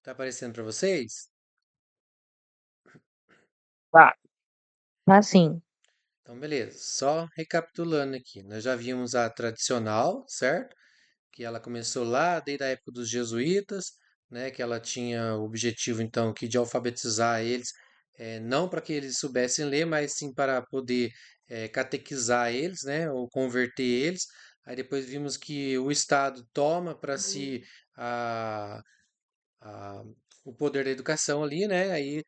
Tá aparecendo para vocês? Tá, tá sim. Então, beleza. Só recapitulando aqui. Nós já vimos a tradicional, certo? Que ela começou lá desde a época dos jesuítas, né? Que ela tinha o objetivo, então, que de alfabetizar eles, não para que eles soubessem ler, mas sim para poder catequizar eles, né? Ou converter eles. Aí depois vimos que o Estado toma para si a, a- o poder da educação ali, né? Aí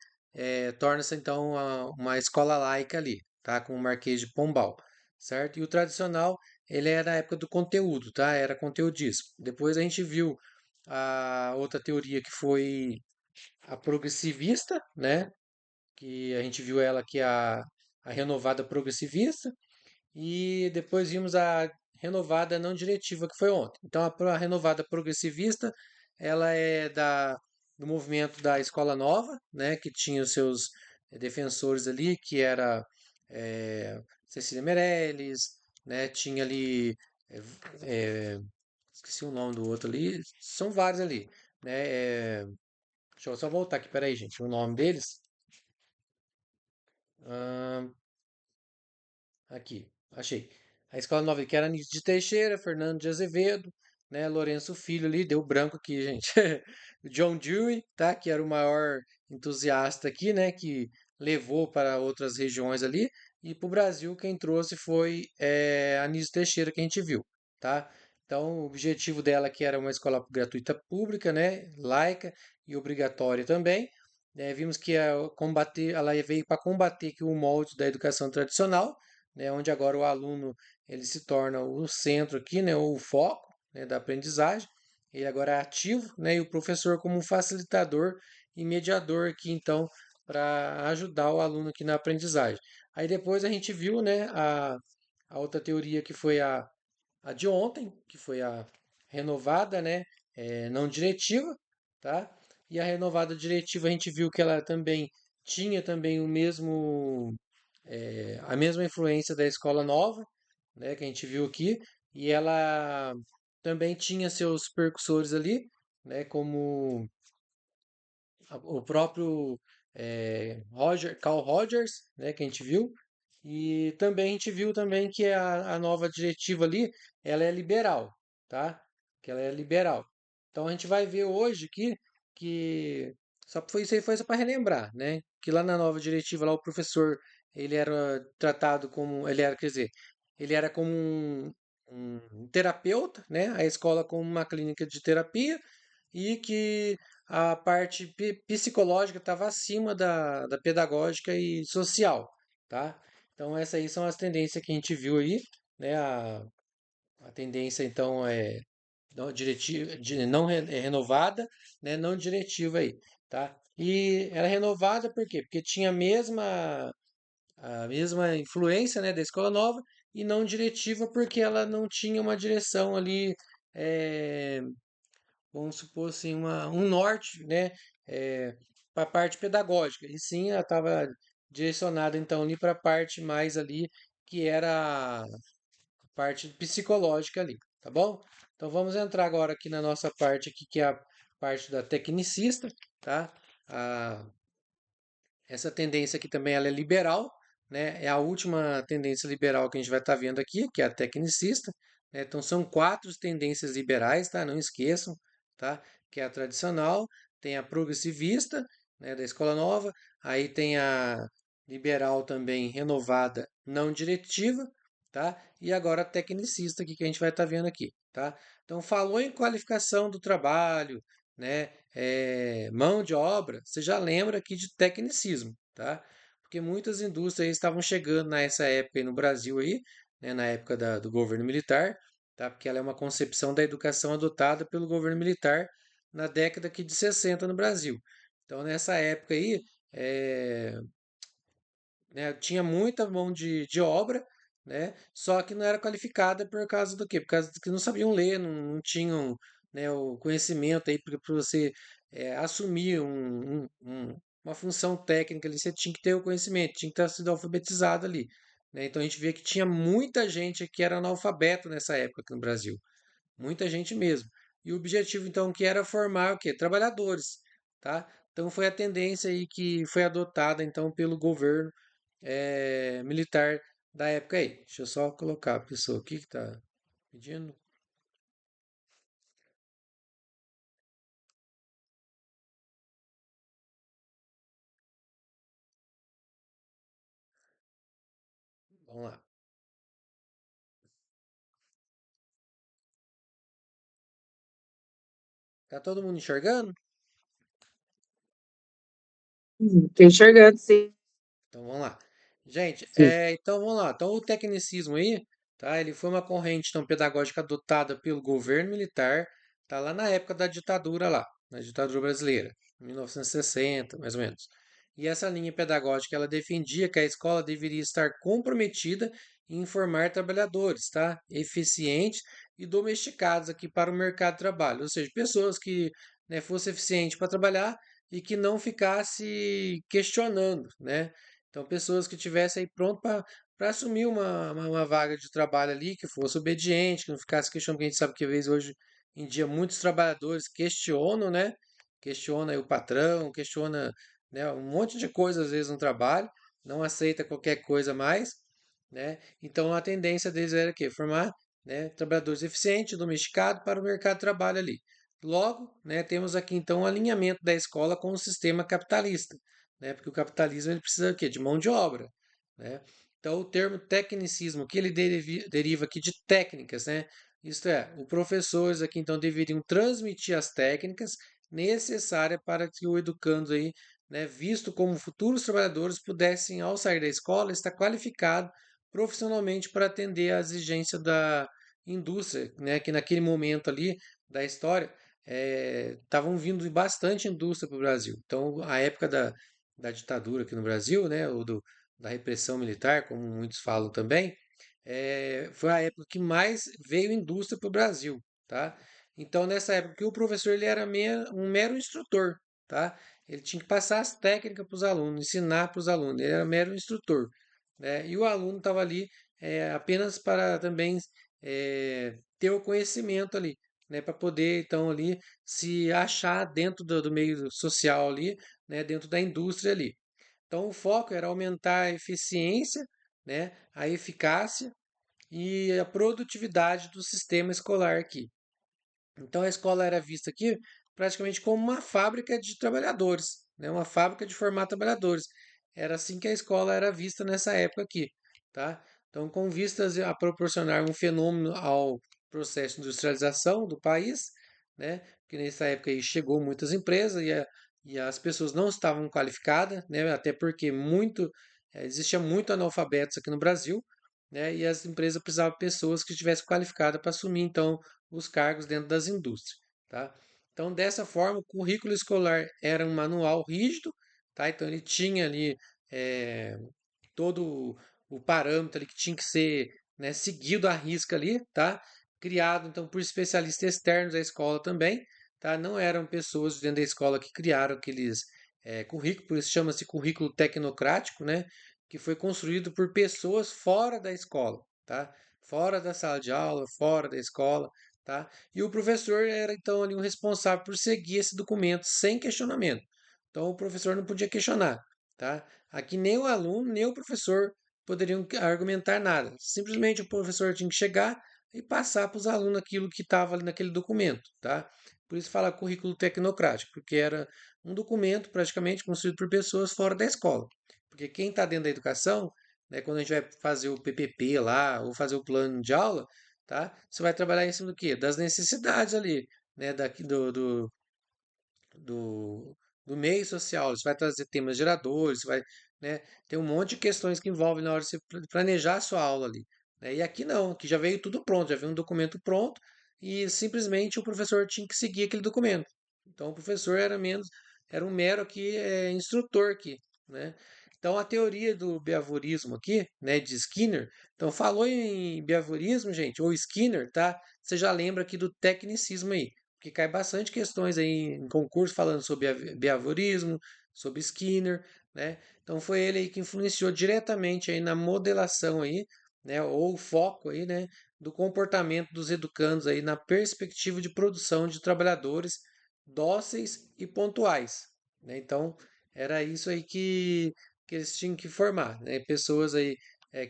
torna-se então uma escola laica ali, tá? Com o Marquês de Pombal, certo? E o tradicional, ele é da época do conteúdo, tá? Era conteudismo. Depois a gente viu a outra teoria que foi a progressivista, né? Que a gente viu ela que é a renovada progressivista, e depois vimos a renovada não diretiva, que foi ontem. Então, a renovada progressivista, ela é do movimento da Escola Nova, né, que tinha os seus defensores ali, que era Cecília Meirelles, né, tinha ali, eh, eh, esqueci o nome do outro ali, são vários ali, né, deixa eu só voltar aqui, peraí, gente, o nome deles, ahn, aqui, achei. A escola nova que era Anísio de Teixeira, Fernando de Azevedo, né? Lourenço Filho ali, deu branco aqui, gente. John Dewey, tá? Que era o maior entusiasta aqui, né? Que levou para outras regiões ali. E para o Brasil, quem trouxe foi Anísio Teixeira, que a gente viu, tá? Então, o objetivo dela que era uma escola gratuita pública, né? Laica e obrigatória também. Vimos que ela veio para combater que o molde da educação tradicional, né, onde agora o aluno ele se torna o centro aqui, né, ou o foco, né, da aprendizagem. Ele agora é ativo, né, e o professor como um facilitador e mediador aqui, então, para ajudar o aluno aqui na aprendizagem. Aí depois a gente viu, né, a outra teoria que foi a de ontem, que foi a renovada, né, não diretiva, tá? E a renovada diretiva a gente viu que ela também tinha também o mesmo a mesma influência da escola nova, né, que a gente viu aqui, e ela também tinha seus percussores ali, né, como o próprio Carl Rogers, né, que a gente viu, e também a gente viu também que a nova diretiva ali, ela é liberal, tá? Que ela é liberal. Então a gente vai ver hoje aqui que só foi isso aí foi só para relembrar, né? Que lá na nova diretiva lá o professor ele era tratado como ele era, quer dizer, ele era como um terapeuta, né? A escola como uma clínica de terapia e que a parte psicológica estava acima da pedagógica e social, tá? Então essas aí são as tendências que a gente viu aí, né? A tendência então é não diretiva, é renovada, né? Não diretiva aí, tá? E era renovada por quê? Porque tinha a mesma influência, né, da escola nova e não diretiva porque ela não tinha uma direção ali eh, vamos supor assim, um norte, né, para a parte pedagógica. E sim, ela estava direcionada então ali para a parte mais ali que era a parte psicológica ali, tá bom? Então vamos entrar agora aqui na nossa parte aqui que é a parte da tecnicista, tá? A, essa tendência aqui também ela é liberal, né? É a última tendência liberal que a gente vai estar vendo aqui, que é a tecnicista, né? Então são quatro tendências liberais, tá? Não esqueçam, tá? Que é a tradicional, tem a progressivista, né, da Escola Nova, aí tem a liberal também renovada, não diretiva, tá? E agora a tecnicista aqui que a gente vai estar vendo aqui, tá? Então falou em qualificação do trabalho, né? Mão de obra, você já lembra aqui de tecnicismo, tá? Porque muitas indústrias estavam chegando nessa época aí no Brasil aí, né, na época do governo militar, tá? Porque ela é uma concepção da educação adotada pelo governo militar na década aqui de 60 no Brasil. Então, nessa época aí, é, né, tinha muita mão de obra, né? Só que não era qualificada por causa do quê? Por causa que não sabiam ler, não tinham, né, o conhecimento aí para você assumir uma função técnica ali, você tinha que ter o conhecimento, tinha que ter sido alfabetizado ali, né? Então a gente vê que tinha muita gente que era analfabeto nessa época aqui no Brasil, muita gente mesmo. E o objetivo então que era formar o quê? Trabalhadores, tá? Então foi a tendência aí que foi adotada então pelo governo militar da época aí. Deixa eu só colocar a pessoa aqui que está pedindo. Vamos lá. Tá todo mundo enxergando? Tô enxergando, sim. Então vamos lá. Gente, Sim. então vamos lá. Então o tecnicismo aí, tá? Ele foi uma corrente então, pedagógica adotada pelo governo militar, tá? Lá na época da ditadura lá, na ditadura brasileira, 1960, mais ou menos. E essa linha pedagógica, ela defendia que a escola deveria estar comprometida em formar trabalhadores, tá? Eficientes e domesticados aqui para o mercado de trabalho, ou seja, pessoas que, né, fossem eficientes para trabalhar e que não ficasse questionando, né? Então, pessoas que tivessem aí pronto para assumir uma vaga de trabalho ali, que fosse obediente, que não ficasse questionando, porque a gente sabe que às vezes hoje em dia muitos trabalhadores questionam, né? Questiona aí o patrão, questiona, né, um monte de coisa às vezes no trabalho, não aceita qualquer coisa mais, né? Então a tendência deles era o quê? Formar, né, trabalhadores eficientes, domesticados para o mercado de trabalho ali. Logo, né, temos aqui então o alinhamento da escola com o sistema capitalista, né? Porque o capitalismo ele precisa o quê? De mão de obra, né? Então o termo tecnicismo que ele deriva aqui de técnicas, né? Isto é, os professores aqui então deveriam transmitir as técnicas necessárias para que o educando aí, né, visto como futuros trabalhadores pudessem ao sair da escola estar qualificado profissionalmente para atender à exigência da indústria, né? Que naquele momento ali da história estavam vindo bastante indústria para o Brasil. Então, a época da ditadura aqui no Brasil, né, ou da repressão militar, como muitos falam também, foi a época que mais veio indústria para o Brasil, tá? Então, nessa época, que o professor ele era um mero instrutor, tá? Ele tinha que passar as técnicas para os alunos, ensinar para os alunos, ele era mero instrutor, né? E o aluno estava ali apenas para também ter o conhecimento ali, né? Para poder, então, ali se achar dentro do meio social ali, né? Dentro da indústria ali. Então, o foco era aumentar a eficiência, né, a eficácia e a produtividade do sistema escolar aqui. Então a escola era vista aqui praticamente como uma fábrica de trabalhadores, né? Uma fábrica de formar trabalhadores. Era assim que a escola era vista nessa época aqui, tá? Então, com vistas a proporcionar um fenômeno ao processo de industrialização do país, né? Porque nessa época aí chegou muitas empresas e as pessoas não estavam qualificadas, né? Até porque existia muito analfabetos aqui no Brasil, né? E as empresas precisavam de pessoas que estivessem qualificadas para assumir então os cargos dentro das indústrias, tá? Então, dessa forma, o currículo escolar era um manual rígido, tá? Então, ele tinha ali eh, todo o parâmetro ali que tinha que ser, né, seguido à risca ali, tá? Criado, então, por especialistas externos da escola também, tá? Não eram pessoas dentro da escola que criaram aqueles currículos, por isso chama-se currículo tecnocrático, né? Que foi construído por pessoas fora da escola, tá? Fora da sala de aula, fora da escola, tá? E o professor era então ali o responsável por seguir esse documento sem questionamento. Então o professor não podia questionar, tá? Aqui nem o aluno, nem o professor poderiam argumentar nada. Simplesmente o professor tinha que chegar e passar para os alunos aquilo que estava ali naquele documento, tá? Por isso fala currículo tecnocrático, porque era um documento praticamente construído por pessoas fora da escola. Porque quem está dentro da educação, né, quando a gente vai fazer o PPP lá, ou fazer o plano de aula, tá? Você vai trabalhar em cima do quê? Das necessidades ali, né, do, do meio social. Você vai trazer temas geradores, você vai, né, ter um monte de questões que envolvem na hora de você planejar a sua aula ali, né? E aqui não, aqui já veio tudo pronto, já veio um documento pronto e simplesmente o professor tinha que seguir aquele documento. Então o professor era um mero aqui instrutor aqui, né? Então a teoria do behaviorismo aqui, né, de Skinner, então falou em behaviorismo, gente, ou Skinner, tá? Você já lembra aqui do tecnicismo aí, porque cai bastante questões aí em concurso falando sobre behaviorismo, sobre Skinner, né? Então foi ele aí que influenciou diretamente aí na modelação aí, né, ou o foco aí, né, do comportamento dos educandos aí na perspectiva de produção de trabalhadores dóceis e pontuais, né? Então, era isso aí que eles tinham que formar, né? Pessoas aí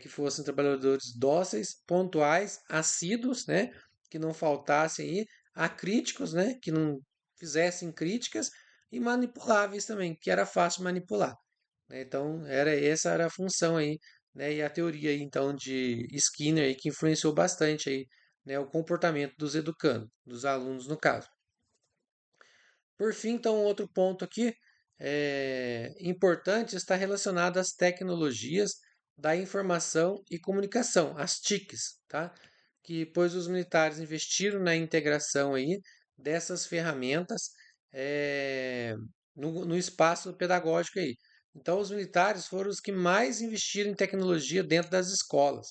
que fossem trabalhadores dóceis, pontuais, assíduos, né? Que não faltassem aí, acríticos, né? Que não fizessem críticas e manipuláveis também, que era fácil de manipular, né? Então, essa era a função aí, né? E a teoria aí, então, de Skinner aí, que influenciou bastante aí, né? O comportamento dos educandos, dos alunos no caso. Por fim, então, outro ponto aqui importante está relacionado às tecnologias da informação e comunicação, as TICs, tá? Que pois os militares investiram na integração aí dessas ferramentas no espaço pedagógico aí. Então, os militares foram os que mais investiram em tecnologia dentro das escolas,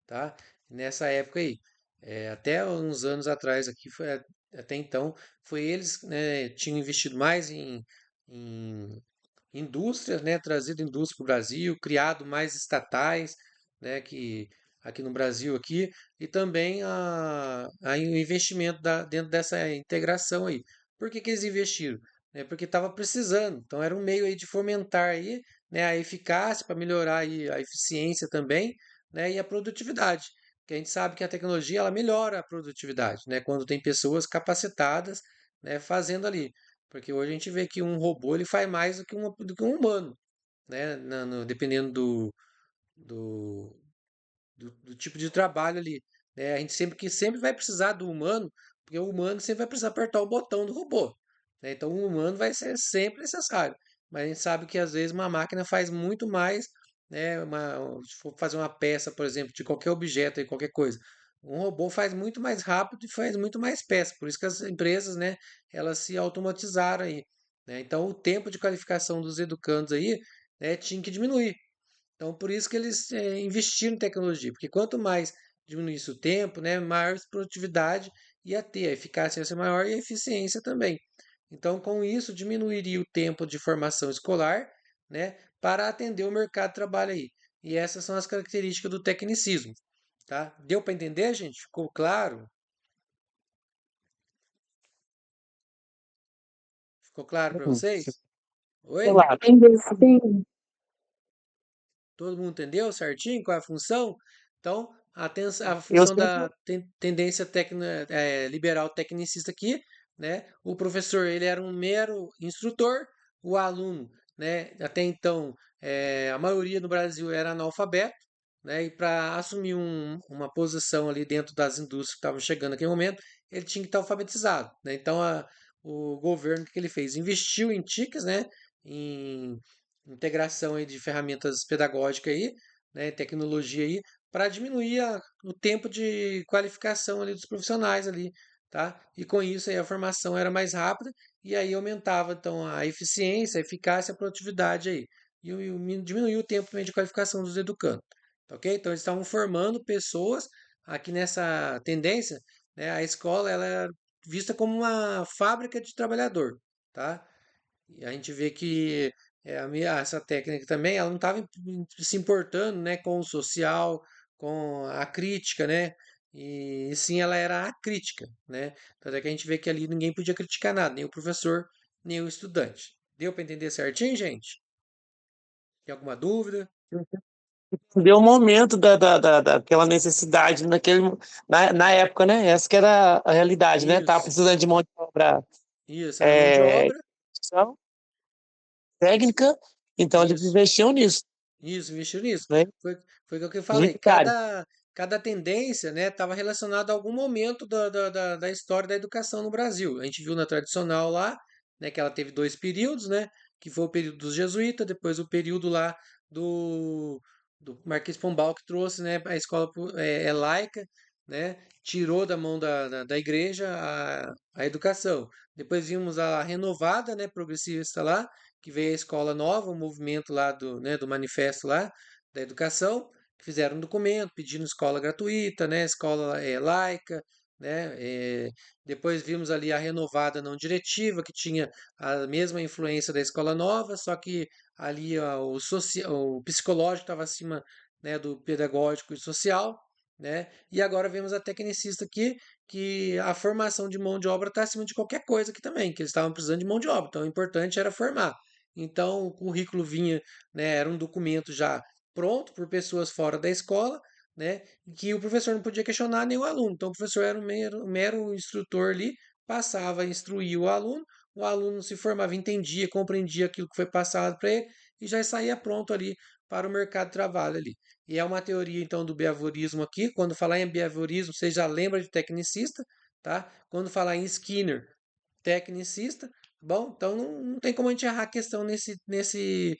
tá? Nessa época aí. Até uns anos atrás aqui até então foi eles, né, tinham investido mais em indústrias, né, trazido indústria para o Brasil, criado mais estatais, né, que aqui no Brasil aqui, e também o investimento dentro dessa integração aí. Por que que eles investiram? Porque estava precisando. Então era um meio aí de fomentar aí, né, a eficácia para melhorar aí a eficiência também, né, e a produtividade. Porque a gente sabe que a tecnologia ela melhora a produtividade, né, quando tem pessoas capacitadas, né, fazendo ali. Porque hoje a gente vê que um robô ele faz mais do que um humano, né? Dependendo do, do tipo de trabalho ali, né? A gente sempre vai precisar do humano, porque o humano sempre vai precisar apertar o botão do robô, né? Então o humano vai ser sempre necessário. Mas a gente sabe que às vezes uma máquina faz muito mais, né? Se for fazer uma peça, por exemplo, de qualquer objeto e qualquer coisa, um robô faz muito mais rápido e faz muito mais peças. Por isso que as empresas, né, elas se automatizaram aí, né? Então o tempo de qualificação dos educandos aí, né, tinha que diminuir. Então, por isso que eles investiram em tecnologia, porque quanto mais diminuísse o tempo, né, maior produtividade ia ter, a eficácia ia ser maior e a eficiência também. Então, com isso, diminuiria o tempo de formação escolar, né, para atender o mercado de trabalho aí. E essas são as características do tecnicismo, tá? Deu para entender, gente? Ficou claro? Ficou claro para vocês? Oi? Claro. Entendeu? Sim. Todo mundo entendeu certinho qual é a função? Então, a Eu função sempre. da tendência liberal tecnicista aqui, né? O professor ele era um mero instrutor, o aluno, né? Até então, a maioria no Brasil era analfabeto, né? E para assumir uma posição ali dentro das indústrias que estavam chegando naquele momento, ele tinha que estar alfabetizado, né? Então, o governo o que ele fez? Investiu em TICs, né? Em integração aí de ferramentas pedagógicas aí, né, tecnologia aí, para diminuir o tempo de qualificação ali dos profissionais ali, tá? E com isso aí a formação era mais rápida e aí aumentava então a eficiência, a eficácia, a produtividade aí. Diminuiu o tempo também de qualificação dos educandos, tá ok? Então eles estavam formando pessoas aqui nessa tendência, né? A escola ela é vista como uma fábrica de trabalhador, tá? E a gente vê que essa técnica também, ela não estava se importando, né, com o social, com a crítica, né? E sim, ela era a crítica, né? Tanto é que a gente vê que ali ninguém podia criticar nada, nem o professor, nem o estudante. Deu para entender certinho, gente? Tem alguma dúvida? Deu o momento daquela necessidade na época, né? Essa que era a realidade, né? Tava Isso, precisando de mão de obra isso, era mão de é, obra, técnica, então eles isso. investiam nisso, Isso, investiu nisso. né? Foi, foi o que eu Os falei. militares. Cada tendência, né, estava relacionada a algum momento da história da educação no Brasil. A gente viu na tradicional lá, né, que ela teve dois períodos, né, que foi o período dos jesuítas, depois o período lá do, do Marquês de Pombal, que trouxe, né, a escola laica, né, tirou da mão da igreja a educação. Depois vimos a renovada, né, progressista lá, que veio a escola nova, o movimento lá do manifesto lá da educação, que fizeram um documento pedindo escola gratuita, né, escola laica, né, depois vimos ali a renovada não diretiva, que tinha a mesma influência da escola nova, só que ali o psicológico estava acima, né, do pedagógico e social, né, e agora vemos a tecnicista aqui, que a formação de mão de obra está acima de qualquer coisa aqui também, que eles estavam precisando de mão de obra, então o importante era formar. Então o currículo vinha, né, era um documento já pronto por pessoas fora da escola, né, que o professor não podia questionar nem o aluno. Então o professor era um mero instrutor ali, passava a instruir o aluno se formava, entendia, compreendia aquilo que foi passado para ele e já saía pronto ali para o mercado de trabalho ali. E é uma teoria então do behaviorismo aqui. Quando falar em behaviorismo, você já lembra de tecnicista, tá? Quando falar em Skinner, tecnicista, bom, então não tem como a gente errar a questão nesse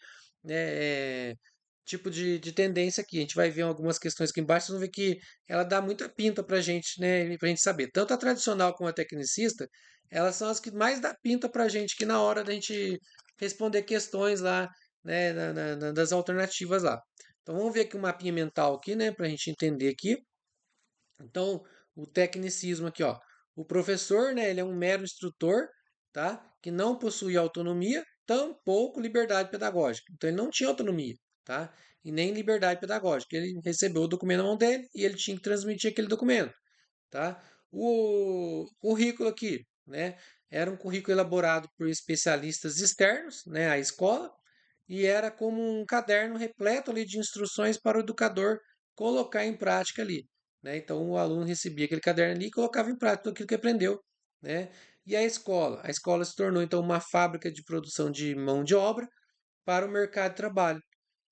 tipo de tendência aqui. A gente vai ver algumas questões aqui embaixo, vocês vão ver que ela dá muita pinta para gente, né, para gente saber. Tanto a tradicional como a tecnicista, elas são as que mais dá pinta para a gente que na hora da gente responder questões lá, né, das alternativas lá. Então vamos ver aqui um mapinha mental aqui, né, para a gente entender aqui. Então, o tecnicismo aqui, ó. O professor, né, ele é um mero instrutor, tá? Que não possui autonomia, tampouco liberdade pedagógica. Então, ele não tinha autonomia, tá? E nem liberdade pedagógica. Ele recebeu o documento na mão dele e ele tinha que transmitir aquele documento, tá? O currículo aqui, né? Era um currículo elaborado por especialistas externos, né, à escola, e era como um caderno repleto ali de instruções para o educador colocar em prática ali, né? Então o aluno recebia aquele caderno ali e colocava em prática tudo aquilo que aprendeu, né? E a escola se tornou então uma fábrica de produção de mão de obra para o mercado de trabalho,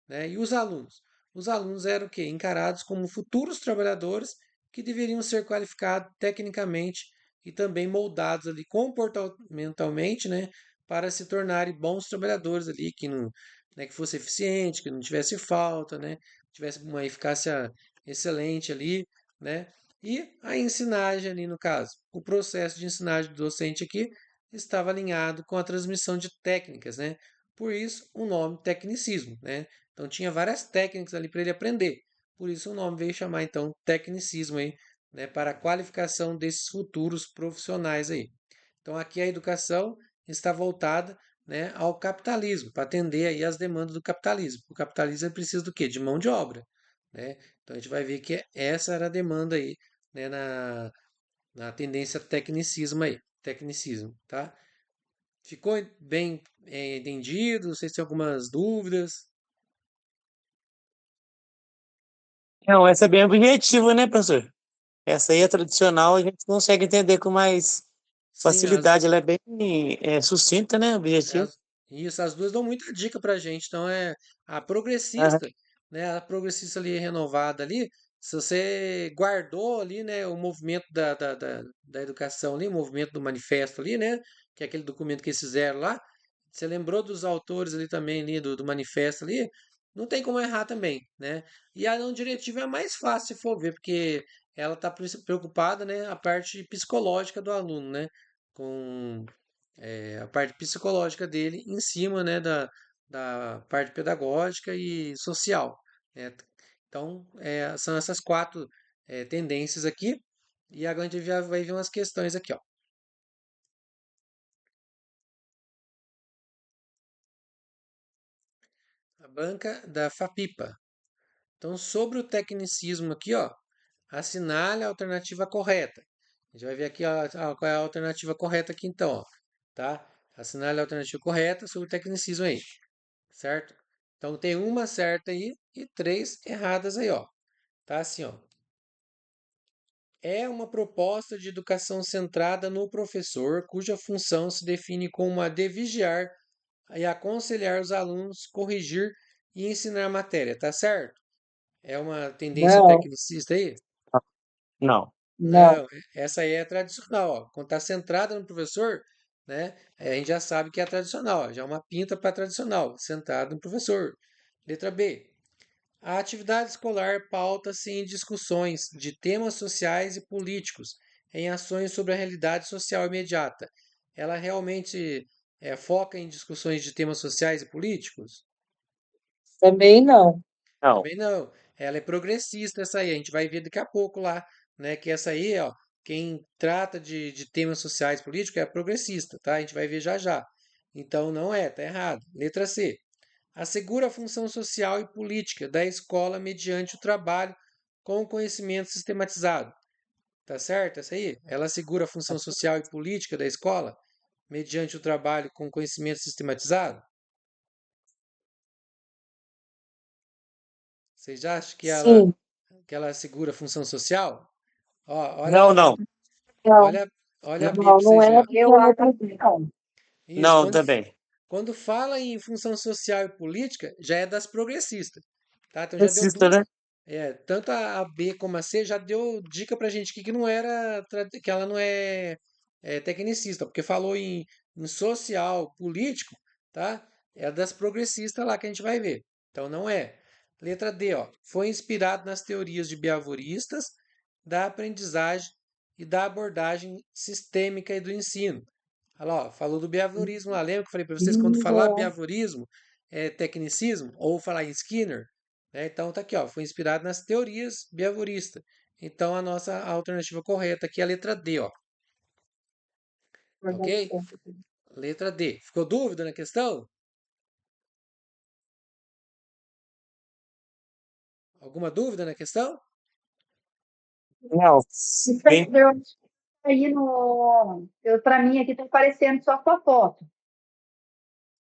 né? E os alunos? Os alunos eram o quê? Encarados como futuros trabalhadores que deveriam ser qualificados tecnicamente e também moldados ali comportamentalmente, né, para se tornarem bons trabalhadores ali, que não, né, que fosse eficiente, que não tivesse falta, né, tivesse uma eficácia excelente ali, né? E a ensinagem ali no caso, o processo de ensinagem do docente aqui estava alinhado com a transmissão de técnicas, né? Por isso o nome tecnicismo, né? Então tinha várias técnicas ali para ele aprender. Por isso o nome veio chamar então tecnicismo aí, né, para a qualificação desses futuros profissionais aí. Então aqui a educação está voltada, né, ao capitalismo, para atender aí as demandas do capitalismo. O capitalismo precisa do quê? De mão de obra, né? Então a gente vai ver que essa era a demanda aí, né, na tendência tecnicismo aí, tecnicismo, tá? Ficou bem entendido? Vocês têm algumas dúvidas? Não, essa é bem objetiva, né, professor? Essa aí é tradicional, a gente consegue entender com mais Sim, facilidade. Ela é bem sucinta, né? Objetiva. as, isso, as duas dão muita dica pra gente. Então é a Aham. progressista, né? A progressista ali renovada ali. Se você guardou ali, né, o movimento da educação ali, o movimento do manifesto ali, né? Que é aquele documento que eles fizeram lá. Você lembrou dos autores ali também ali do manifesto ali? Não tem como errar também, né? E a não diretiva é mais fácil se for ver, porque ela está preocupada, né, a parte psicológica do aluno, né? Com a parte psicológica dele em cima, né, da parte pedagógica e social, né? Então, são essas quatro tendências aqui. E agora a gente já vai ver umas questões aqui, ó. A banca da FAPIPA. Então, sobre o tecnicismo aqui, ó, assinale a alternativa correta. A gente vai ver aqui ó, qual é a alternativa correta aqui então, ó, tá? Assinale a alternativa correta sobre o tecnicismo aí, certo? Então tem uma certa aí e três erradas aí, ó. Tá assim, ó. É uma proposta de educação centrada no professor, cuja função se define como a de vigiar e aconselhar os alunos, corrigir e ensinar a matéria, tá certo? É uma tendência Não, tecnicista aí? Não. não. Não, essa aí é tradicional, ó. Quando está centrada no professor, né? A gente já sabe que é tradicional, ó, já é uma pinta para tradicional, centrado no professor. Letra B. A atividade escolar pauta-se em discussões de temas sociais e políticos, em ações sobre a realidade social imediata. Ela realmente foca em discussões de temas sociais e políticos? Também não. Não. Também não. Ela é progressista, essa aí. A gente vai ver daqui a pouco lá, né? Que essa aí, ó, quem trata de temas sociais e políticos é progressista, tá? A gente vai ver já já. Então não é, tá errado. Letra C. Assegura a função social e política da escola mediante o trabalho com o conhecimento sistematizado. Tá certo? Essa aí? Ela assegura a função social e política da escola mediante o trabalho com conhecimento sistematizado? Vocês já acham Sim, que ela segura função social? Ó, Não, não. não, olha, olha a B não, para não vocês é verem, ó. porque eu acredito, não. Isso, Não, também. quando fala em função social e política, já é das progressistas, tá? Então já deu Precisa, né? tanto a B como a C já deu dica pra gente aqui que não era, que ela não é tecnicista, porque falou em social, político, tá? É das progressistas lá que a gente vai ver. Então não é. Letra D, ó, foi inspirado nas teorias de behavioristas, da aprendizagem e da abordagem sistêmica e do ensino. Olha lá, ó, falou do behaviorismo lá. Lembra que eu falei para vocês, quando falar É. behaviorismo é tecnicismo, ou falar em Skinner, né? Então tá aqui, ó, foi inspirado nas teorias behavioristas. Então a nossa alternativa correta aqui é a letra D, ó, ok? Letra D. Ficou dúvida na questão? Alguma dúvida na questão? Não. Bem, Eu aí no. Para mim aqui tá aparecendo só sua foto.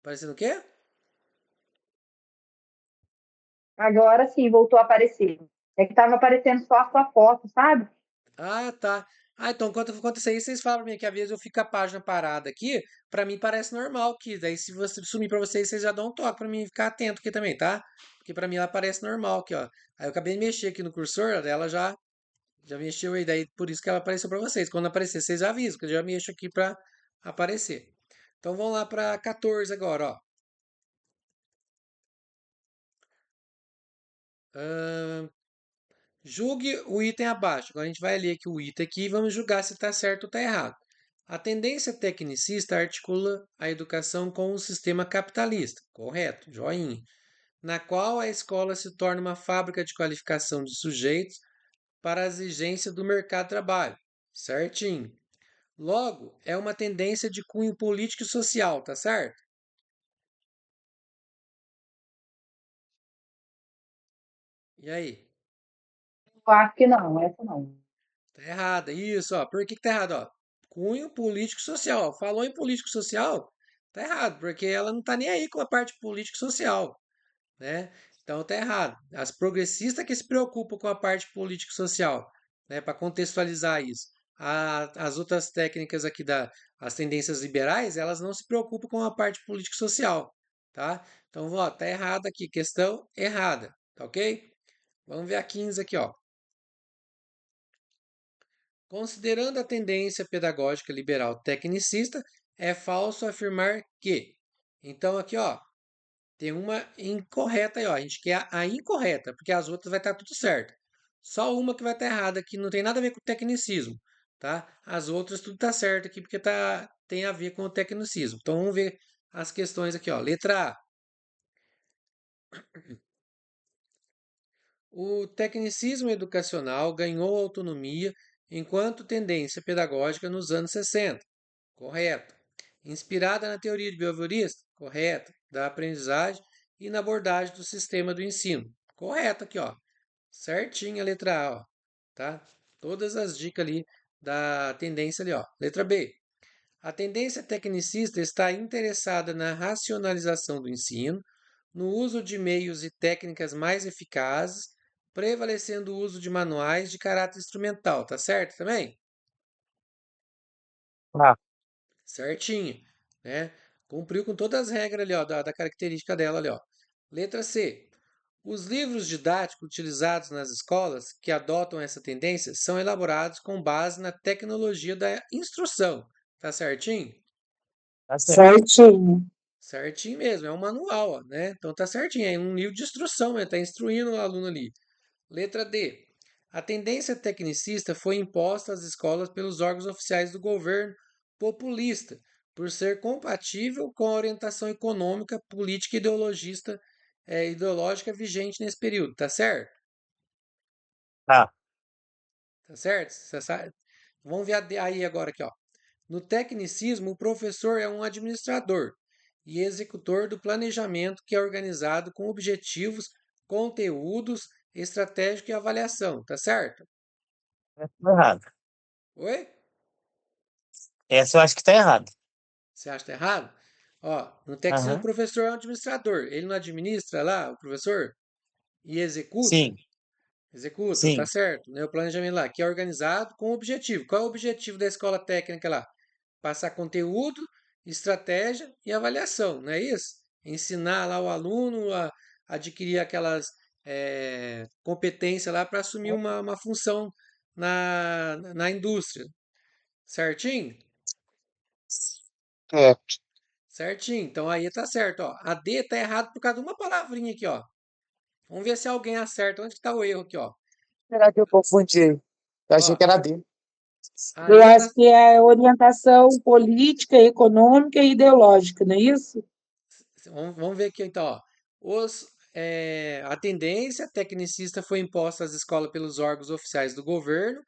Parecendo o quê? Agora sim, voltou a aparecer. É que tava aparecendo só a sua foto, sabe? Ah, tá. Ah, então enquanto isso aí, vocês falam pra mim que às vezes eu fico a página parada aqui, pra mim parece normal aqui. Daí se você sumir pra vocês, vocês já dão um toque pra mim ficar atento aqui também, tá? Porque pra mim ela parece normal aqui, ó. Aí eu acabei de mexer aqui no cursor, ela já mexeu aí, daí por isso que ela apareceu pra vocês. Quando aparecer, vocês avisam, que eu já mexo aqui pra aparecer. Então vamos lá pra 14 agora, ó. Ahn, julgue o item abaixo. Agora a gente vai ler aqui o item aqui e vamos julgar se está certo ou está errado. A tendência tecnicista articula a educação com o sistema capitalista. Correto, joinha. Na qual a escola se torna uma fábrica de qualificação de sujeitos para a exigência do mercado de trabalho. Certinho. Logo, é uma tendência de cunho político e social, tá certo? E aí? Eu acho que não, essa não. Tá errado. Isso, ó. Por que que tá errado, ó? Cunho político e social. Ó. Falou em político e social, tá errado, porque ela não tá nem aí com a parte político e social, né? Então tá errado. As progressistas que se preocupam com a parte político e social, né? Para contextualizar isso. As outras técnicas aqui as tendências liberais, elas não se preocupam com a parte político e social, tá? Então, ó, tá errado aqui. Questão errada, tá ok? Vamos ver a 15 aqui, ó. Considerando a tendência pedagógica liberal tecnicista, é falso afirmar que. Então, aqui, ó, tem uma incorreta aí, ó. A gente quer a incorreta, porque as outras vai estar tudo certo. Só uma que vai estar errada, que não tem nada a ver com o tecnicismo, tá? As outras tudo tá certo aqui, porque tem a ver com o tecnicismo. Então, vamos ver as questões aqui, ó. Letra A. O tecnicismo educacional ganhou autonomia enquanto tendência pedagógica nos anos 60. Correto. Inspirada na teoria de behaviorista? Correto. Da aprendizagem e na abordagem do sistema do ensino? Correto aqui, ó. Certinho a letra A, ó. Tá? Todas as dicas ali da tendência ali, ó. Letra B. A tendência tecnicista está interessada na racionalização do ensino, no uso de meios e técnicas mais eficazes, prevalecendo o uso de manuais de caráter instrumental, tá certo também? ah, Certinho, né? Cumpriu com todas as regras ali, ó, da característica dela ali, ó. Letra C. Os livros didáticos utilizados nas escolas que adotam essa tendência são elaborados com base na tecnologia da instrução. Tá certinho? tá certo. Certinho. Certinho mesmo, é um manual, ó, né? Então tá certinho, é um livro de instrução, ele tá instruindo o aluno ali. Letra D. A tendência tecnicista foi imposta às escolas pelos órgãos oficiais do governo populista, por ser compatível com a orientação econômica, política e ideológica vigente nesse período, tá certo? Tá. Tá certo? Vamos ver aí agora aqui, ó. No tecnicismo, o professor é um administrador e executor do planejamento que é organizado com objetivos, conteúdos, estratégico e avaliação, tá certo? Essa tá errado. Oi? Essa eu acho que tá errado. Você acha que tá errado? Ó, no tecnicismo, o Aham. professor é um administrador. Ele não administra lá, o professor? e executa, Sim, executa, tá sim. certo, né? O planejamento lá, que é organizado com objetivo. Qual é o objetivo da escola técnica lá? Passar conteúdo, estratégia e avaliação, não é isso? Ensinar lá o aluno a adquirir aquelas competências lá para assumir uma função na indústria, certinho? É. Certinho. Então aí tá certo, ó. A D tá errado por causa de uma palavrinha aqui, ó. Vamos ver se alguém acerta. Onde que tá o erro aqui, ó? Será que eu confundi? Eu achei Ó, que era D. a Eu E tá. acho que é orientação política, econômica e ideológica, não é isso? Vamos ver aqui então, ó. A tendência tecnicista foi imposta às escolas pelos órgãos oficiais do governo.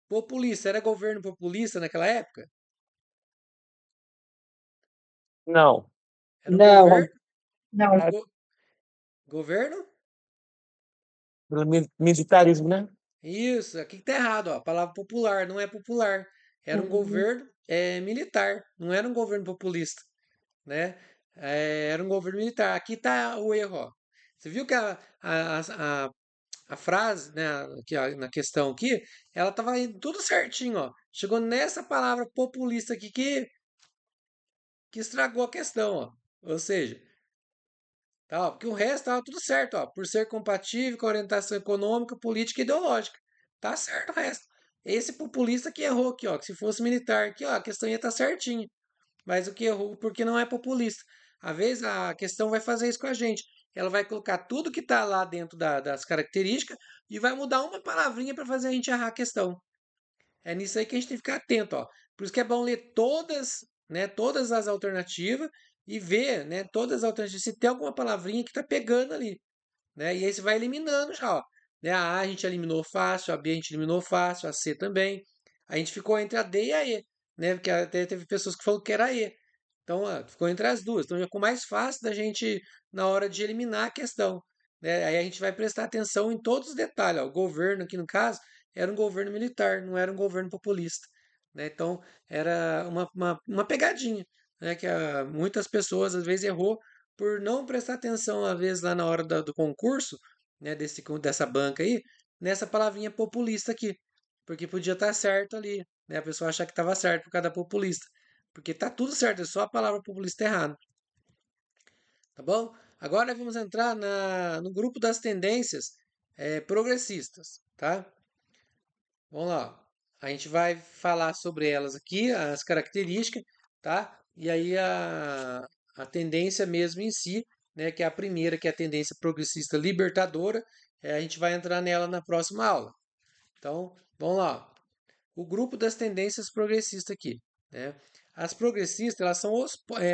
Populista, era governo populista naquela época? Não. Era um Não, governo? Não, go- governo? Pelo militarismo, né? Isso, aqui que tá errado, ó. A palavra popular não é popular. Era um hum, governo militar, não era um governo populista, né? Era um governo militar. Aqui tá o erro, ó. Você viu que a frase, né, aqui, ó, na questão aqui, ela tava indo tudo certinho, ó. Chegou nessa palavra populista aqui que estragou a questão, ó. Ou seja, tá, ó, porque o resto tava tudo certo, ó, por ser compatível com a orientação econômica, política e ideológica. Tá certo o resto. Esse populista que errou aqui, ó, que se fosse militar aqui, ó, a questão ia estar certinha. Mas o que errou porque não é populista. Às vezes a questão vai fazer isso com a gente. Ela vai colocar tudo que está lá dentro das características e vai mudar uma palavrinha para fazer a gente errar a questão. É nisso aí que a gente tem que ficar atento, ó. Por isso que é bom ler todas, né, todas as alternativas e ver, né, todas as alternativas se tem alguma palavrinha que está pegando ali, né? E aí você vai eliminando já, ó. Né? A a gente eliminou fácil, a B a gente eliminou fácil, a C também. A gente ficou entre a D e a E, né? Porque até teve pessoas que falaram que era a E. Então, ó, ficou entre as duas. Então, já ficou mais fácil da gente na hora de eliminar a questão, né? Aí a gente vai prestar atenção em todos os detalhes. Ó. O governo, aqui no caso, era um governo militar, não era um governo populista, né? Então, era uma pegadinha, né? Que muitas pessoas às vezes errou por não prestar atenção, às vezes, lá na hora do concurso, né, dessa banca aí, nessa palavrinha populista aqui. Porque podia estar certo ali, né? A pessoa achar que estava certo por causa da populista. Porque tá tudo certo, é só a palavra populista errada, tá bom? Agora vamos entrar no grupo das tendências progressistas, tá? Vamos lá. A gente vai falar sobre elas aqui, as características, tá? E aí a tendência mesmo em si, né, que é a primeira, que é a tendência progressista libertadora, a gente vai entrar nela na próxima aula. Então, vamos lá. O grupo das tendências progressistas aqui, né? As progressistas, elas são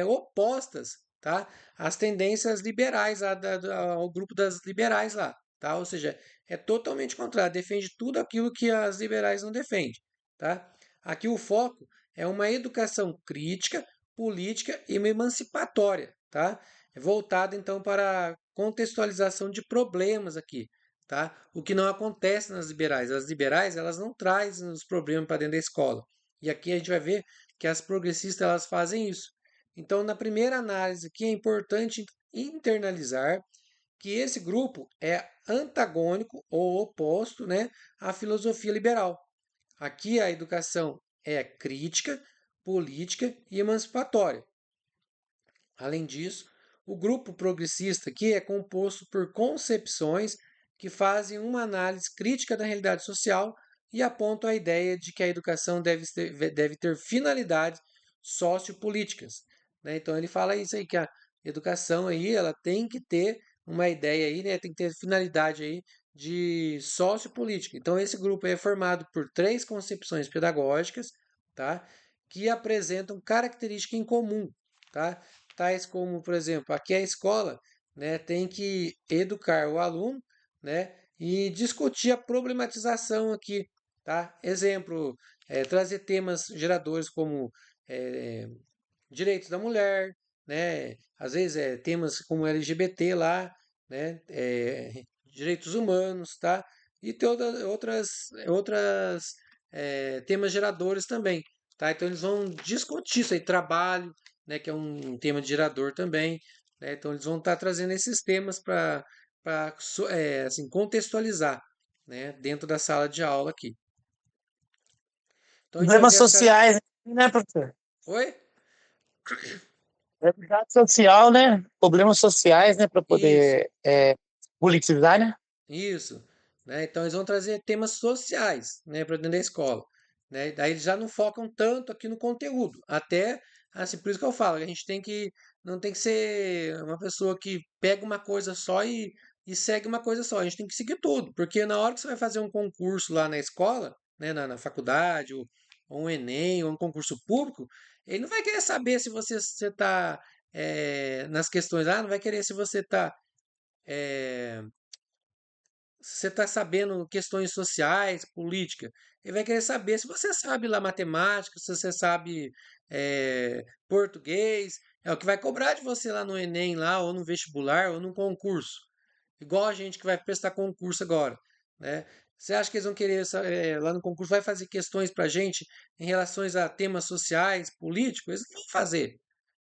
opostas, tá? Às tendências liberais, ao grupo das liberais lá, tá? Ou seja, é totalmente contrário, defende tudo aquilo que as liberais não defendem, tá? Aqui o foco é uma educação crítica, política e emancipatória, tá? É voltada então para a contextualização de problemas aqui, tá? O que não acontece nas liberais. As liberais, elas não trazem os problemas para dentro da escola. E aqui a gente vai ver que as progressistas elas fazem isso. Então, na primeira análise aqui é importante internalizar que esse grupo é antagônico ou oposto, né, à filosofia liberal. Aqui a educação é crítica, política e emancipatória. Além disso, o grupo progressista aqui é composto por concepções que fazem uma análise crítica da realidade social e apontam a ideia de que a educação deve ter finalidades sociopolíticas, né? Então ele fala isso aí, que a educação aí ela tem que ter uma ideia aí, né? Tem que ter finalidade aí de sociopolítica. Então esse grupo é formado por três concepções pedagógicas, tá? Que apresentam características em comum, tá? Tais como, por exemplo, aqui a escola, né, tem que educar o aluno, né, e discutir a problematização aqui, tá? Exemplo, trazer temas geradores como é, direitos da mulher, né, às vezes temas como LGBT lá, né, direitos humanos, tá? E ter outras temas geradores também, tá? Então eles vão discutir isso aí, trabalho, né, que é um tema de gerador também, né? Então eles vão estar trazendo esses temas para assim, contextualizar, né, dentro da sala de aula aqui. Então a gente vai Problemas ver as sociais, né, professor? Oi? Habilidade social, né? Problemas sociais, né, para Isso. poder politizar, né? Isso, né? Então eles vão trazer temas sociais, né, para dentro da escola, né? Daí eles já não focam tanto aqui no conteúdo. Até assim, por isso que eu falo, que a gente tem que não tem que ser uma pessoa que pega uma coisa só e segue uma coisa só. A gente tem que seguir tudo, porque na hora que você vai fazer um concurso lá na escola, né, na faculdade ou um Enem ou um concurso público, ele não vai querer saber se você está nas questões lá, não vai querer se você está se você está sabendo questões sociais, política, ele vai querer saber se você sabe lá matemática, se você sabe português, é o que vai cobrar de você lá no Enem, lá, ou no vestibular, ou no concurso. Igual a gente que vai prestar concurso agora, né? Você acha que eles vão querer, lá no concurso, vai fazer questões para a gente em relação a temas sociais, políticos? Eles não vão fazer,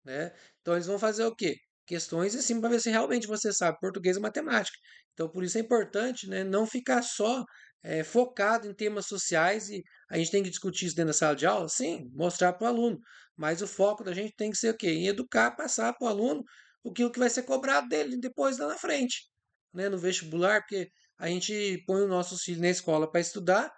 né? Então eles vão fazer o quê? Questões assim para ver se realmente você sabe português e matemática. Então por isso é importante, né, não ficar só focado em temas sociais e a gente tem que discutir isso dentro da sala de aula, sim, mostrar para o aluno. Mas o foco da gente tem que ser o quê? Em educar, passar para o aluno o que vai ser cobrado dele depois lá na frente, né, no vestibular, porque a gente põe os nossos filhos na escola para estudar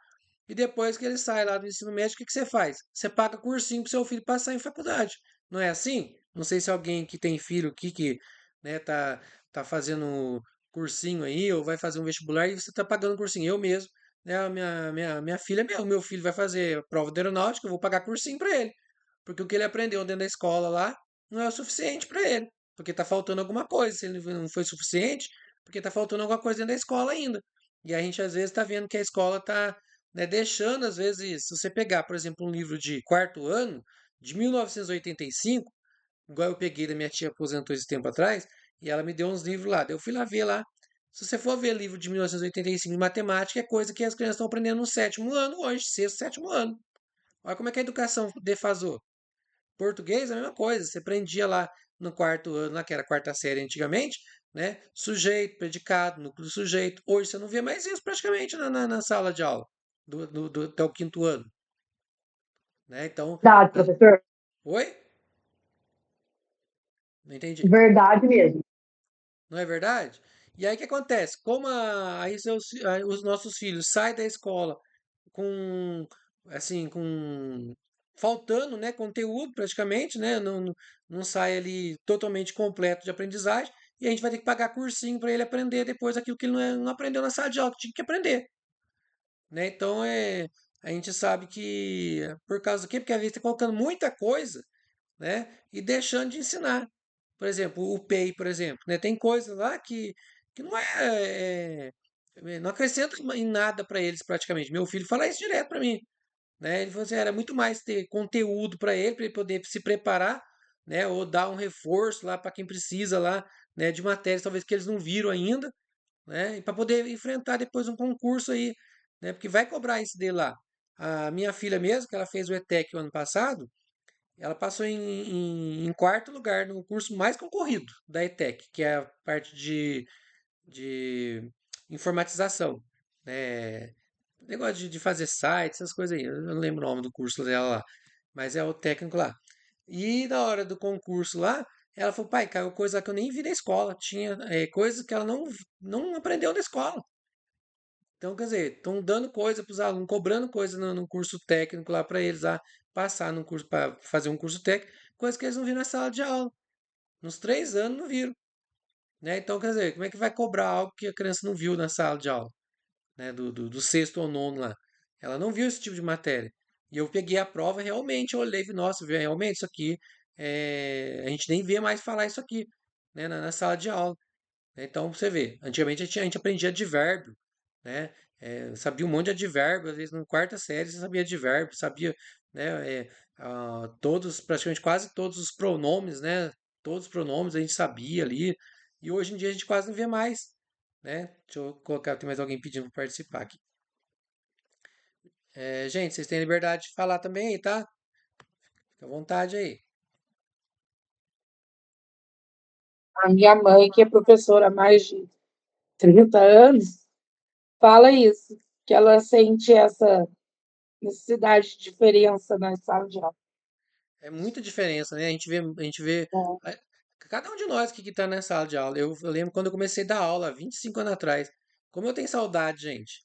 e depois que ele sai lá do ensino médio, o que que você faz? Você paga cursinho para seu filho passar em faculdade. Não é assim? Não sei se alguém que tem filho aqui que, né, tá fazendo cursinho aí ou vai fazer um vestibular e você tá pagando cursinho. Eu mesmo, né, a minha filha mesmo, meu filho vai fazer a prova de aeronáutica, eu vou pagar cursinho para ele. Porque o que ele aprendeu dentro da escola lá não é o suficiente para ele. Porque tá faltando alguma coisa. Se ele não foi suficiente, porque tá faltando alguma coisa dentro da escola ainda. E a gente às vezes tá vendo que a escola tá, né, deixando, às vezes, se você pegar, por exemplo, um livro de quarto ano, de 1985, igual eu peguei da minha tia aposentou esse tempo atrás, e ela me deu uns livros lá. Daí eu fui lá ver lá. Se você for ver livro de 1985 de matemática, é coisa que as crianças estão aprendendo no sétimo ano hoje, sexto, sétimo ano. Olha como é que a educação defasou. Português é a mesma coisa. Você aprendia lá no quarto ano, lá que era a quarta série antigamente, né? Sujeito, predicado, núcleo do sujeito. Hoje você não vê mais isso praticamente na sala de aula, até o quinto ano, né? Então, Verdade, professor. oi? Não entendi. Verdade mesmo. Não é verdade? E aí o que acontece? Como aí os nossos filhos saem da escola com assim com faltando, né, conteúdo praticamente, né, não sai ali totalmente completo de aprendizagem e a gente vai ter que pagar cursinho para ele aprender depois aquilo que ele não aprendeu na sala de aula que tinha que aprender, né? Então a gente sabe que por causa do quê? Porque às vezes está colocando muita coisa, né, e deixando de ensinar. Por exemplo, o PEI, por exemplo, né? Tem coisas lá que não não acrescenta em nada para eles praticamente. Meu filho fala isso direto para mim, né? Ele falou assim, era muito mais ter conteúdo para ele poder se preparar, né? Ou dar um reforço lá para quem precisa lá, né? De matérias talvez que eles não viram ainda, né? E para poder enfrentar depois um concurso aí, né? Porque vai cobrar isso dele lá. A minha filha mesmo, que ela fez o ETEC o ano passado, ela passou em quarto lugar no curso mais concorrido da ETEC, que é a parte de informatização, né? Negócio de fazer sites, essas coisas aí. Eu não lembro o nome do curso dela lá, mas é o técnico lá. E na hora do concurso lá, ela falou, pai, caiu coisa que eu nem vi na escola. Tinha coisas que ela não aprendeu na escola. Então, quer dizer, estão dando coisa para os alunos, cobrando coisa no curso técnico lá para eles lá passar no curso para fazer um curso técnico, coisa que eles não viram na sala de aula. Nos 3 anos não viram, né? Então, quer dizer, como é que vai cobrar algo que a criança não viu na sala de aula, né? Do sexto ou nono lá. Ela não viu esse tipo de matéria. E eu peguei a prova, realmente, eu olhei e vi, nossa, realmente isso aqui, a gente nem vê mais falar isso aqui, né? Na sala de aula. Então, você vê, antigamente a gente aprendia advérbio, né? Sabia um monte de advérbio, às vezes na quarta série você sabia advérbio, sabia, né? Todos, praticamente quase todos os pronomes, né? Todos os pronomes a gente sabia ali. E hoje em dia a gente quase não vê mais, né? Deixa eu colocar, tem mais alguém pedindo para participar aqui. Gente, vocês têm liberdade de falar também aí, tá? Fica à vontade aí. A minha mãe, que é professora há mais de 30 anos, fala isso, que ela sente essa necessidade de diferença na sala de aula. É muita diferença, né? A gente vê a- cada um de nós que está na sala de aula. Eu lembro quando eu comecei a dar aula, há 25 anos atrás. Como eu tenho saudade, gente.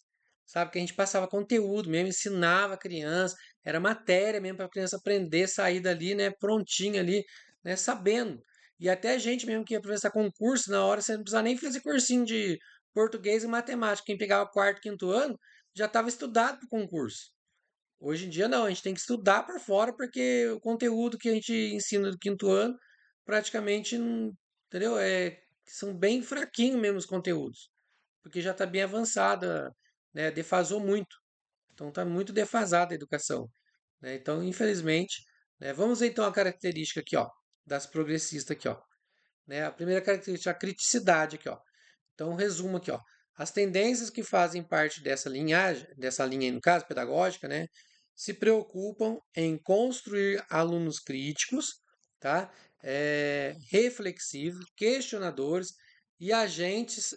Sabe que a gente passava conteúdo mesmo, ensinava a criança, era matéria mesmo para a criança aprender, sair dali, né, prontinha ali, né, sabendo. E até a gente mesmo que ia prestar concurso, na hora você não precisava nem fazer cursinho de português e matemática. Quem pegava quarto, quinto ano já estava estudado para o concurso. Hoje em dia não, a gente tem que estudar por fora porque o conteúdo que a gente ensina do quinto ano praticamente não, entendeu? São bem fraquinhos mesmo os conteúdos, porque já está bem avançada, né? Defasou muito. Então está muito defasada a educação, né? Então, infelizmente, né? Vamos ver então a característica aqui, ó, das progressistas aqui, ó, né? A primeira característica, a criticidade aqui, ó. Então, um resumo aqui, ó. As tendências que fazem parte dessa linhagem, dessa linha aí, no caso, pedagógica, né, se preocupam em construir alunos críticos, tá? Reflexivos, questionadores e agentes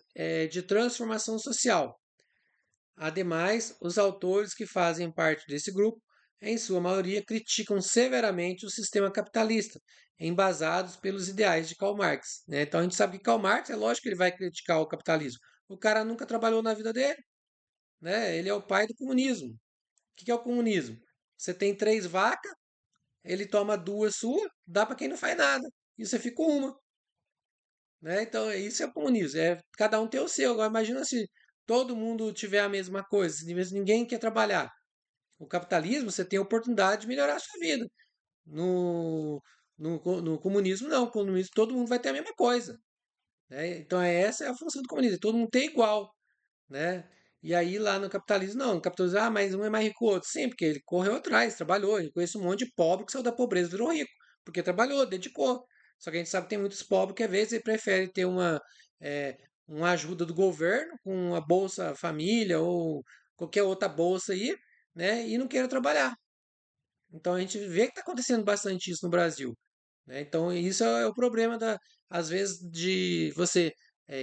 de transformação social. Ademais, os autores que fazem parte desse grupo, em sua maioria, criticam severamente o sistema capitalista, embasados pelos ideais de Karl Marx, né? Então a gente sabe que Karl Marx, é lógico que ele vai criticar o capitalismo. O cara nunca trabalhou na vida dele, né? Ele é o pai do comunismo. O que é o comunismo? Você tem 3 vacas, ele toma 2 suas, dá para quem não faz nada. E você fica com uma, né? Então, isso é o comunismo. Cada um tem o seu. Agora, imagina se todo mundo tiver a mesma coisa, se ninguém quer trabalhar. O capitalismo, você tem a oportunidade de melhorar a sua vida. No comunismo, não. No comunismo, todo mundo vai ter a mesma coisa, né? Então, essa é a função do comunismo. Todo mundo tem igual, né? E aí, lá no capitalismo, não. No capitalismo, mas um é mais rico que o outro. Sim, porque ele correu atrás, trabalhou. Eu conheço um monte de pobre que saiu da pobreza e virou rico, porque trabalhou, dedicou. Só que a gente sabe que tem muitos pobres que, às vezes, ele prefere ter é, uma ajuda do governo, com a Bolsa Família ou qualquer outra bolsa aí, né? E não queira trabalhar. Então a gente vê que está acontecendo bastante isso no Brasil, né? Então isso é o problema às vezes de você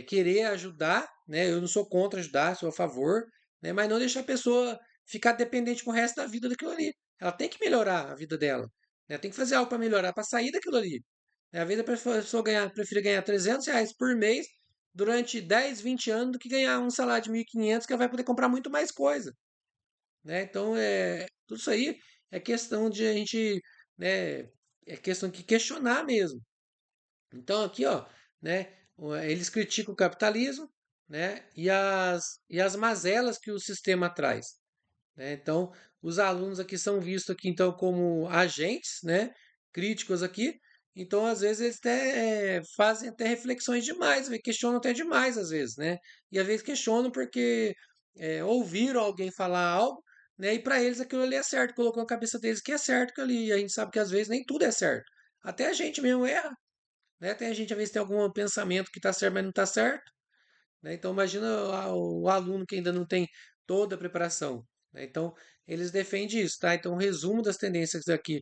querer ajudar, né? Eu não sou contra ajudar, sou a favor, né? Mas não deixar a pessoa ficar dependente pro resto da vida daquilo ali. Ela tem que melhorar a vida dela, né? Tem que fazer algo para melhorar, para sair daquilo ali. Né? Às vezes a pessoa prefere ganhar R$ 300 por mês durante 10, 20 anos do que ganhar um salário de 1.500 que ela vai poder comprar muito mais coisa, né? Então, tudo isso aí é questão de a gente, né, é questão de questionar mesmo. Então, aqui, ó, né, eles criticam o capitalismo, né, e as mazelas que o sistema traz, né? Então, os alunos aqui são vistos aqui, então, como agentes, né, críticos aqui. Então, às vezes, eles até fazem até reflexões demais, questionam até demais, às vezes, né? E às vezes questionam porque ouviram alguém falar algo, né? E para eles aquilo ali é certo, colocou na cabeça deles que é certo aquilo ali. E a gente sabe que às vezes nem tudo é certo. Até a gente mesmo erra, né? Até a gente às vezes tem algum pensamento que está certo, mas não está certo, né? Então, imagina o aluno que ainda não tem toda a preparação, né? Então, eles defendem isso, tá? Então, o resumo das tendências aqui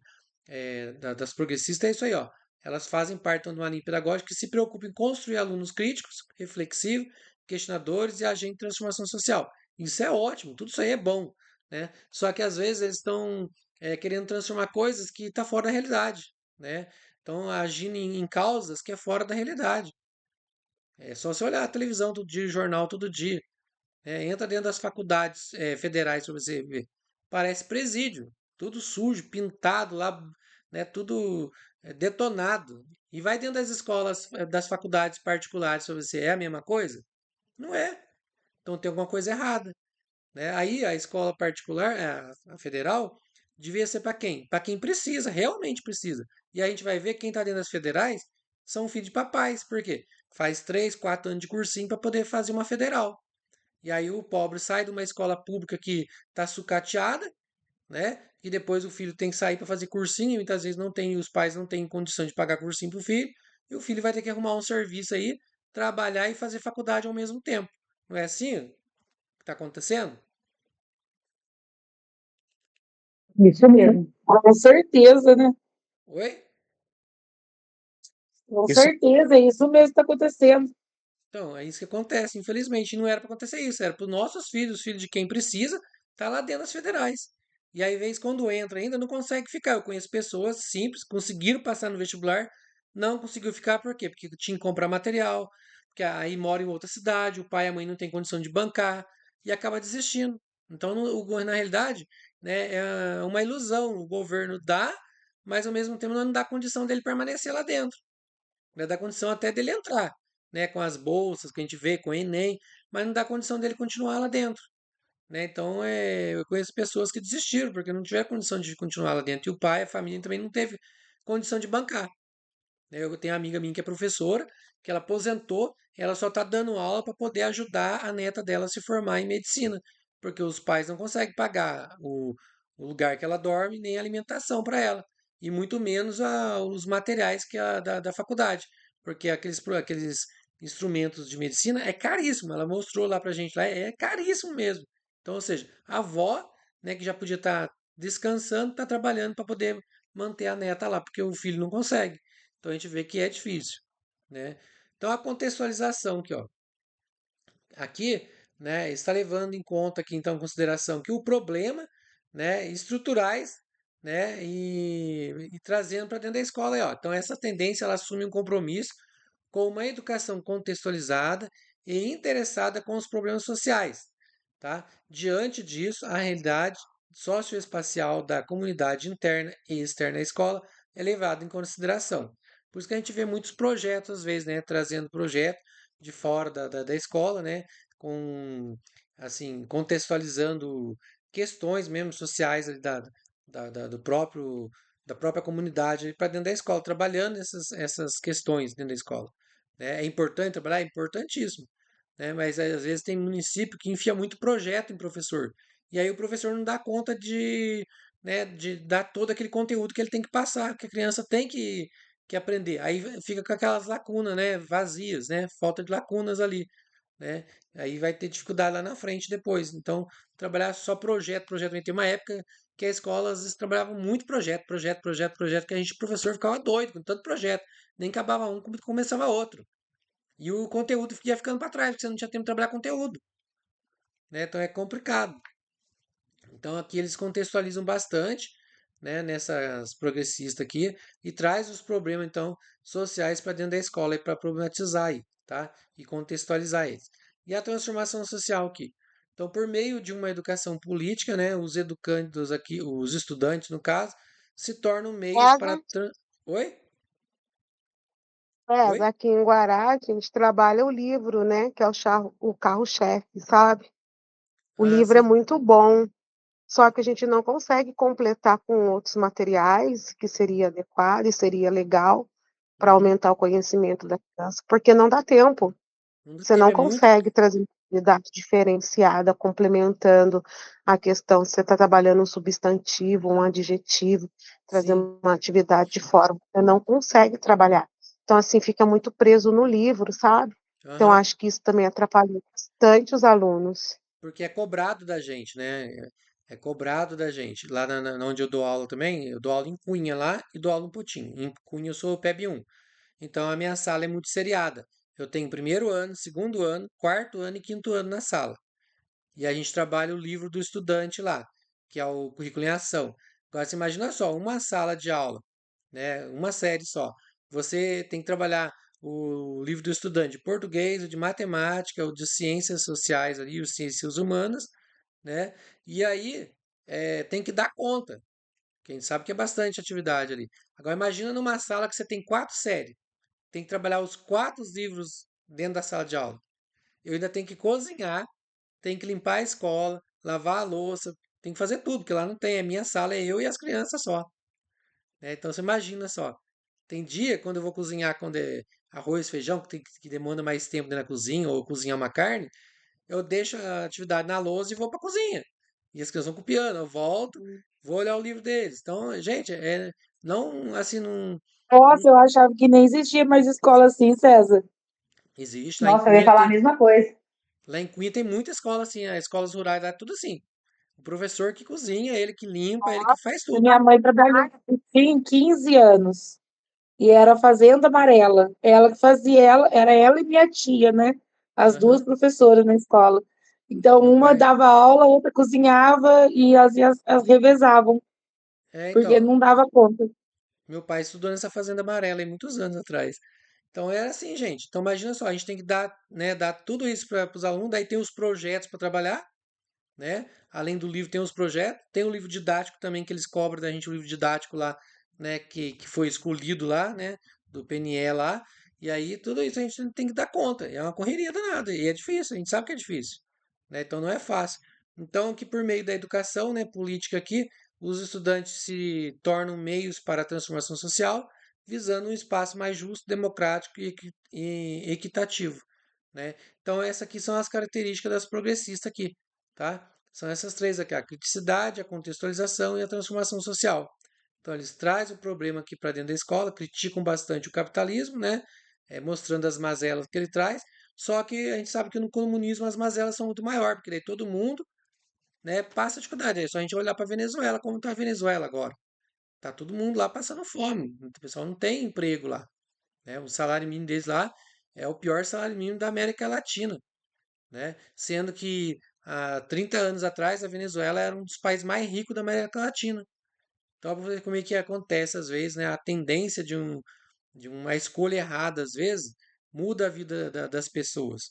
das progressistas é isso aí, ó. Elas fazem parte de uma linha pedagógica que se preocupa em construir alunos críticos, reflexivos, questionadores e agentes de transformação social. Isso é ótimo, tudo isso aí é bom, né? Só que às vezes eles estão querendo transformar coisas que estão fora da realidade, né? Estão agindo em causas que é fora da realidade. É só você olhar a televisão todo dia, o jornal todo dia. Entra dentro das faculdades federais para você ver. Parece presídio. Tudo sujo, pintado lá, né, tudo detonado. E vai dentro das escolas, das faculdades particulares para você. É a mesma coisa? Não é. Então tem alguma coisa errada, né? Aí a escola particular, a federal, devia ser para quem? Para quem precisa, realmente precisa. E a gente vai ver que quem está dentro das federais são filhos de papais. Por quê? Faz 3, 4 anos de cursinho para poder fazer uma federal. E aí o pobre sai de uma escola pública que está sucateada, né? E depois o filho tem que sair para fazer cursinho, e muitas vezes não tem, os pais não têm condição de pagar cursinho para o filho, e o filho vai ter que arrumar um serviço aí, trabalhar e fazer faculdade ao mesmo tempo. Não é assim que está acontecendo? Isso mesmo. Com certeza, né? Oi? Com Isso, certeza, é isso mesmo que está acontecendo. Então, é isso que acontece, infelizmente. Não era para acontecer isso, era para os nossos filhos, os filhos de quem precisa, tá lá dentro das federais. E aí, às vezes, quando entra ainda, não consegue ficar. Eu conheço pessoas simples, conseguiram passar no vestibular, não conseguiu ficar, por quê? Porque tinha que comprar material, porque aí mora em outra cidade, o pai e a mãe não têm condição de bancar, e acaba desistindo. Então, na realidade, né, é uma ilusão. O governo dá, mas ao mesmo tempo não dá condição dele permanecer lá dentro. Vai dar condição até dele entrar, né, com as bolsas que a gente vê, com o Enem, mas não dá condição dele continuar lá dentro, né? Então, eu conheço pessoas que desistiram porque não tiveram condição de continuar lá dentro. E o pai, a família também não teve condição de bancar. Eu tenho uma amiga minha que é professora, que ela aposentou, ela só está dando aula para poder ajudar a neta dela a se formar em medicina, porque os pais não conseguem pagar o lugar que ela dorme, nem a alimentação para ela, e muito menos os materiais da faculdade, porque aqueles instrumentos de medicina é caríssimo, ela mostrou lá para a gente lá, é caríssimo mesmo. Então, ou seja, a avó, né, que já podia estar descansando, está trabalhando para poder manter a neta lá, porque o filho não consegue. Então a gente vê que é difícil, né? Então a contextualização aqui, ó, aqui, né, está levando em conta aqui então em consideração que o problema, né, estruturais, né, e trazendo para dentro da escola, aí, ó. Então essa tendência ela assume um compromisso com uma educação contextualizada e interessada com os problemas sociais, tá? Diante disso, a realidade socioespacial da comunidade interna e externa à escola é levada em consideração. Por isso que a gente vê muitos projetos, às vezes, né, trazendo projeto de fora da escola, né, com, assim, contextualizando questões mesmo sociais ali do próprio, da própria comunidade para dentro da escola, trabalhando essas questões dentro da escola. Né? É importante trabalhar? É importantíssimo. Né? Mas às vezes tem município que enfia muito projeto em professor. E aí o professor não dá conta né, de dar todo aquele conteúdo que ele tem que passar, que a criança tem que aprender. Aí fica com aquelas lacunas, né, vazias, né, falta de lacunas ali, né? Aí vai ter dificuldade lá na frente depois. Então, trabalhar só projeto, projeto. Tem uma época que a escola às vezes trabalhava muito projeto, projeto, projeto, projeto, que a gente, professor, ficava doido com tanto projeto. Nem acabava um, começava outro. E o conteúdo ia ficando para trás, porque você não tinha tempo de trabalhar conteúdo, né? Então é complicado. Então aqui eles contextualizam bastante, né, nessas progressistas aqui e traz os problemas então sociais para dentro da escola para problematizar aí, tá? E contextualizar eles. E a transformação social aqui. Então, por meio de uma educação política, né, os educandos aqui, os estudantes no caso, se tornam meios para César, Oi? Oi? César, aqui em Guará, a gente trabalha o livro, né? Que é o carro-chefe, sabe? O Ah, livro é sim. muito bom, só que a gente não consegue completar com outros materiais que seria adequado e seria legal para Uhum. aumentar o conhecimento da criança, porque não dá tempo. Não dá Você tempo, não é muito. consegue trazer uma atividade diferenciada, complementando a questão, você está trabalhando um substantivo, um adjetivo, trazer Sim. uma atividade de forma, você não consegue trabalhar. Então, assim, fica muito preso no livro, sabe? Então, Aham. acho que isso também atrapalha bastante os alunos. Porque é cobrado da gente, né? É cobrado da gente. Lá onde eu dou aula também, eu dou aula em Cunha lá e dou aula em Potim. Em Cunha eu sou o PEB 1. Então a minha sala é muito seriada. Eu tenho primeiro ano, segundo ano, quarto ano e quinto ano na sala. E a gente trabalha o livro do estudante lá, que é o currículo em ação. Agora você imagina só, uma sala de aula, né? Uma série só. Você tem que trabalhar o livro do estudante de português, o de matemática, o de ciências sociais ali, os ciências humanas, né? E aí tem que dar conta. Quem sabe que é bastante atividade ali. Agora imagina numa sala que você tem quatro séries, tem que trabalhar os quatro livros dentro da sala de aula. Eu ainda tenho que cozinhar, tenho que limpar a escola, lavar a louça, tenho que fazer tudo, porque lá não tem, é minha sala, é eu e as crianças só, né? Então você imagina só. Tem dia quando eu vou cozinhar, quando é arroz, feijão, que demanda mais tempo dentro da cozinha, ou cozinhar uma carne, eu deixo a atividade na lousa e vou para a cozinha. E as crianças vão copiando, eu volto, vou olhar o livro deles. Então, gente, não assim, não Nossa, eu achava que nem existia mais escola assim, César. existe. Nossa, eu ia falar a mesma coisa. Lá em Cunha tem muita escola assim, as escolas rurais lá é tudo assim. O professor que cozinha, ele que limpa, ele que faz A tudo. minha mãe trabalhou assim 15 anos. e era Fazenda Amarela. Ela que fazia, era ela e minha tia, né? As duas Aham. professoras na escola. Então, Meu uma pai. dava aula, a outra cozinhava e as revezavam, É, porque então. não dava conta. Meu pai estudou nessa Fazenda Amarela aí muitos anos atrás. Então era assim, gente. Então imagina só, a gente tem que dar, né, dar tudo isso para os alunos, daí tem os projetos para trabalhar, né? Além do livro tem os projetos, tem o livro didático também que eles cobram da gente, o livro didático lá, né, que foi escolhido lá, né, do PNE lá. E aí tudo isso a gente tem que dar conta. É uma correria danada e é difícil, a gente sabe que é difícil, né? Então não é fácil. Então que por meio da educação, né, política aqui, os estudantes se tornam meios para a transformação social, visando um espaço mais justo, democrático e equitativo, né? Então essas aqui são as características das progressistas aqui, tá? São essas três aqui, a criticidade, a contextualização e a transformação social. Então, eles trazem o problema aqui para dentro da escola, criticam bastante o capitalismo, né? Mostrando as mazelas que ele traz. Só que a gente sabe que no comunismo as mazelas são muito maiores, porque daí todo mundo, né, passa dificuldade. É só a gente olhar para a Venezuela, como está a Venezuela agora. Tá todo mundo lá passando fome. O pessoal não tem emprego lá, né? O salário mínimo deles lá é o pior salário mínimo da América Latina, né? Sendo que há 30 anos atrás a Venezuela era um dos países mais ricos da América Latina. Então, para ver como é que acontece às vezes, né? A tendência de uma escolha errada, às vezes, muda a vida das pessoas.